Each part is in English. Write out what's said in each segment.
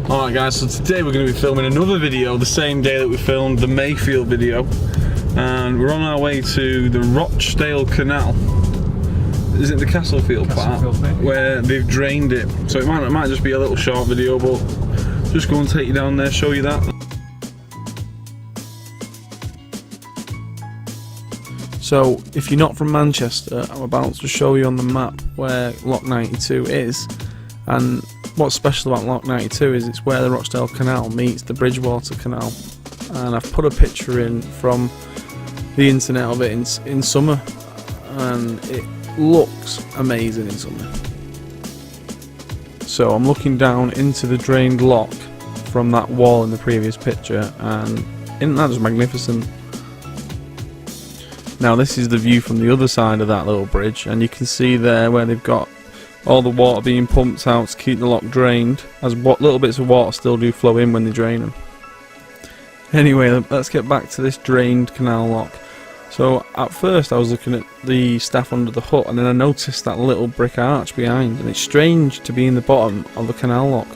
Alright guys, so today we're going to be filming another video the same day that we filmed the Mayfield video, and we're on our way to the Rochdale Canal. Is it the castlefield part? Where they've drained it. So it might just be a little short video, but just go and take you down there, show you that. So if you're not from Manchester, I'm about to show you on the map where Loch 92 is, and what's special about Loch 92 is it's where the Rochdale Canal meets the Bridgewater Canal, and I've put a picture in from the internet of it in summer, and it looks amazing in summer. So I'm looking down into the drained loch from that wall in the previous picture, and isn't that just magnificent? Now this is the view from the other side of that little bridge, and you can see there where they've got all the water being pumped out to keep the loch drained, as what little bits of water still do flow in when they drain them. Anyway, let's get back to this drained canal loch. So at first I was looking at the staff under the hut, and then I noticed that little brick arch behind, and it's strange to be in the bottom of the canal loch.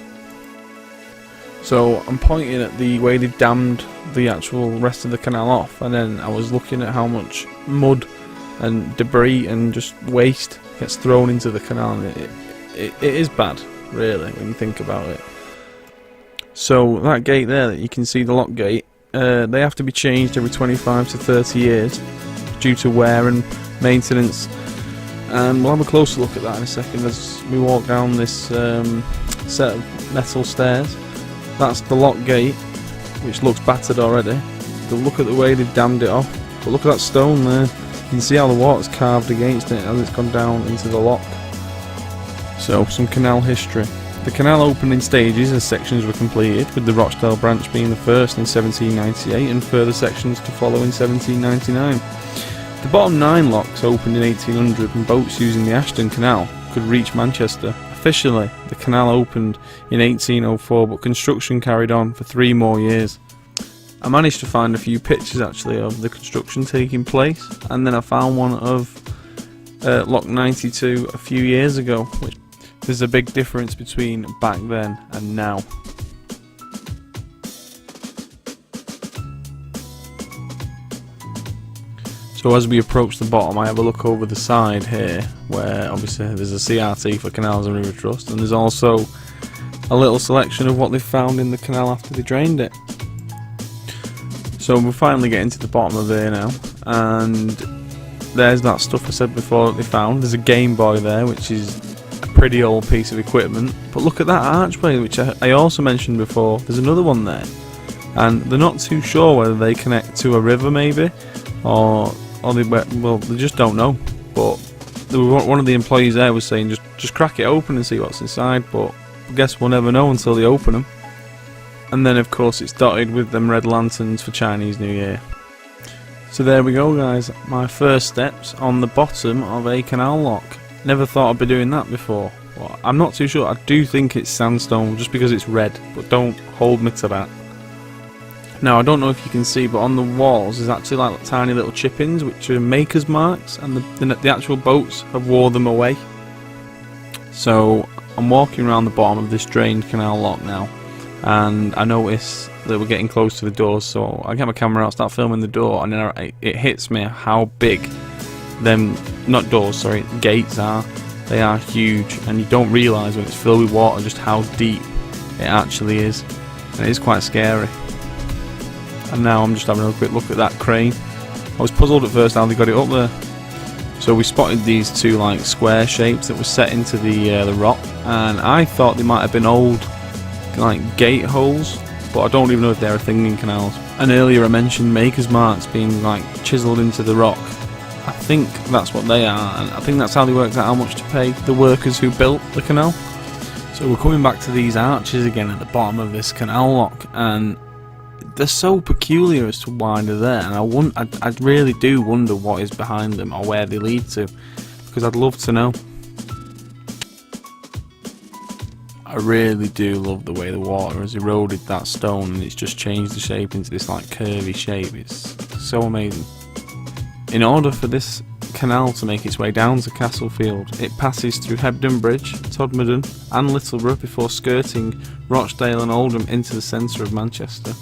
So I'm pointing at the way they've dammed the actual rest of the canal off, and then I was looking at how much mud and debris and just waste gets thrown into the canal, and it is bad, really, when you think about it. So that gate there that you can see, the lock gate, they have to be changed every 25 to 30 years due to wear and maintenance, and we'll have a closer look at that in a second as we walk down this set of metal stairs. That's the lock gate, which looks battered already. But look at the way they've dammed it off. But look at that stone there. You can see how the water's carved against it as it's gone down into the loch. So, some canal history. The canal opened in stages as sections were completed, with the Rochdale branch being the first in 1798 and further sections to follow in 1799. The bottom 9 locks opened in 1800, and boats using the Ashton Canal could reach Manchester. Officially, the canal opened in 1804, but construction carried on for 3 more years. I managed to find a few pictures actually of the construction taking place, and then I found one of Loch 92 a few years ago, which there's a big difference between back then and now. So as we approach the bottom, I have a look over the side here, where obviously there's a CRT for Canals and River Trust, and there's also a little selection of what they've found in the canal after they drained it. So we're finally getting to the bottom of there now, and there's that stuff I said before that they found. There's a Game Boy there, which is a pretty old piece of equipment, but look at that archway, which I also mentioned before. There's another one there, and they're not too sure whether they connect to a river maybe, or they just don't know. But one of the employees there was saying just crack it open and see what's inside, but I guess we'll never know until they open them. And then of course it's dotted with them red lanterns for Chinese New Year. So there we go guys, my first steps on the bottom of a canal lock. Never thought I'd be doing that before. Well, I'm not too sure. I do think it's sandstone just because it's red, but don't hold me to that. Now I don't know if you can see, but on the walls there's actually like tiny little chip-ins which are maker's marks, and the actual boats have wore them away. So I'm walking around the bottom of this drained canal lock now, and I notice that we're getting close to the doors, so I get my camera out, start filming the door, and then it hits me how big them, not doors, sorry, gates are. They are huge, and you don't realise when it's filled with water just how deep it actually is, and it is quite scary. And now I'm just having a quick look at that crane. I was puzzled at first how they got it up there. So we spotted these two like square shapes that were set into the rock, and I thought they might have been old like gate holes, but I don't even know if they're a thing in canals. And earlier I mentioned maker's marks being like chiselled into the rock. I think that's what they are, and I think that's how they worked out how much to pay the workers who built the canal. So we're coming back to these arches again at the bottom of this canal lock, and they're so peculiar as to why they're there, and I really do wonder what is behind them or where they lead to, because I'd love to know. I really do love the way the water has eroded that stone and it's just changed the shape into this like curvy shape. It's so amazing. In order for this canal to make its way down to Castlefield. It passes through Hebden Bridge, Todmorden and Littleborough before skirting Rochdale and Oldham into the centre of Manchester.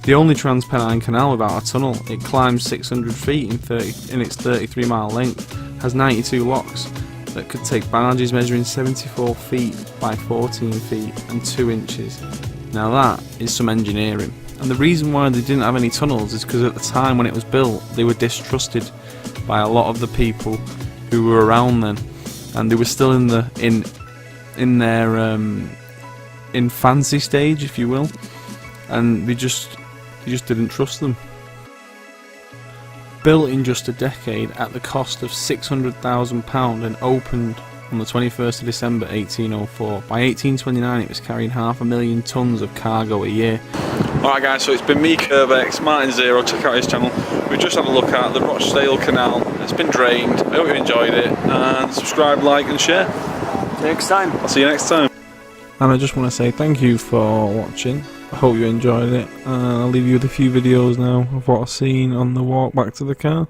The only Transpennine Canal without a tunnel, it climbs 600 feet in its 33-mile length, has 92 locks that could take barges measuring 74 feet by 14 feet and 2 inches. Now that is some engineering. And the reason why they didn't have any tunnels is because at the time when it was built, they were distrusted by a lot of the people who were around then, and they were still in their infancy stage, if you will, and they just didn't trust them. Built in just a decade at the cost of £600,000 and opened on the 21st of December 1804. By 1829 it was carrying 500,000 tonnes of cargo a year. Alright guys, so it's been me, Curvex, Martin Zero, check out his channel. We've just had a look at the Rochdale Canal. It's been drained. I hope you enjoyed it, and subscribe, like and share. See you next time. I'll see you next time. And I just want to say thank you for watching. I hope you enjoyed it. I'll leave you with a few videos now of what I've seen on the walk back to the car.